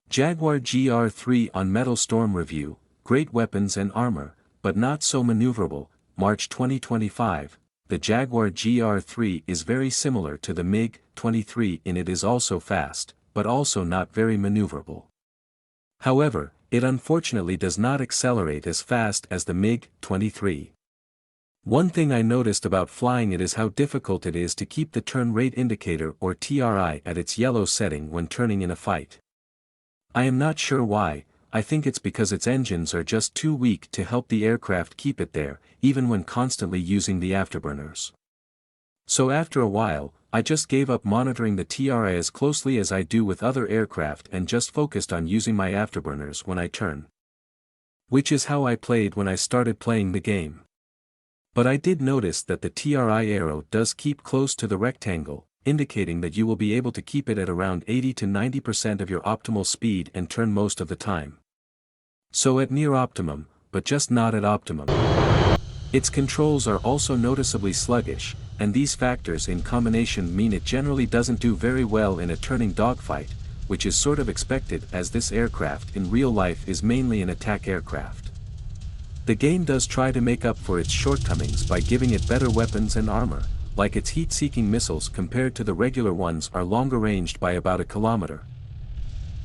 Jaguar GR3 on Metalstorm review, great weapons and armor, but not so maneuverable. March 2025. The Jaguar GR3 is very similar to the MiG-23 in it is also fast, but also not very maneuverable. However, it unfortunately does not accelerate as fast as the MiG-23. One thing I noticed about flying it is how difficult it is to keep the turn rate indicator or TRI at its yellow setting when turning in a fight. I am not sure why. I think it's because its engines are just too weak to help the aircraft keep it there, even when constantly using the afterburners. So after a while, I just gave up monitoring the TRI as closely as I do with other aircraft and just focused on using my afterburners when I turn. Which is how I played when I started playing the game. But I did notice that the TRI arrow does keep close to the rectangle, indicating that you will be able to keep it at around 80 to 90% of your optimal speed and turn most of the time. So at near optimum, but just not at optimum. Its controls are also noticeably sluggish, and these factors in combination mean it generally doesn't do very well in a turning dogfight, which is sort of expected as this aircraft in real life is mainly an attack aircraft. The game does try to make up for its shortcomings by giving it better weapons and armor, like its heat-seeking missiles compared to the regular ones are longer ranged by about a kilometer.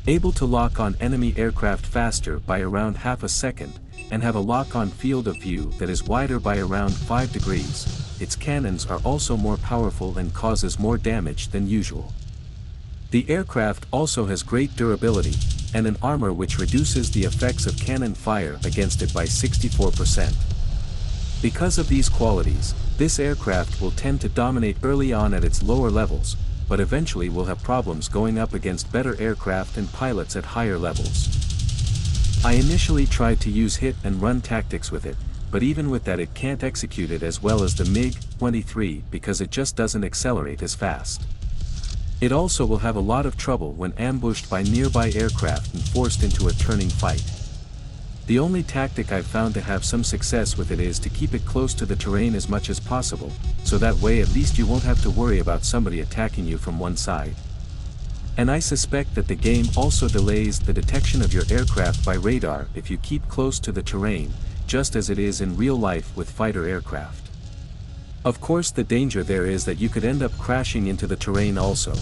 Able to lock on enemy aircraft faster by around half a second, and have a lock-on field of view that is wider by around 5 degrees, its cannons are also more powerful and causes more damage than usual. The aircraft also has great durability, and an armor which reduces the effects of cannon fire against it by 64%. Because of these qualities, this aircraft will tend to dominate early on at its lower levels, but eventually will have problems going up against better aircraft and pilots at higher levels. I initially tried to use hit and run tactics with it, but even with that it can't execute it as well as the MiG-23 because it just doesn't accelerate as fast. It also will have a lot of trouble when ambushed by nearby aircraft and forced into a turning fight. The only tactic I've found to have some success with it is to keep it close to the terrain as much as possible, so that way at least you won't have to worry about somebody attacking you from one side. And I suspect that the game also delays the detection of your aircraft by radar if you keep close to the terrain, just as it is in real life with fighter aircraft. Of course the danger there is that you could end up crashing into the terrain also.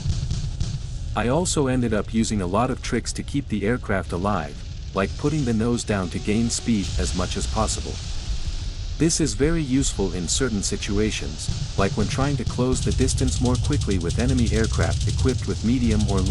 I also ended up using a lot of tricks to keep the aircraft alive, like putting the nose down to gain speed as much as possible. This is very useful in certain situations, like when trying to close the distance more quickly with enemy aircraft equipped with medium or long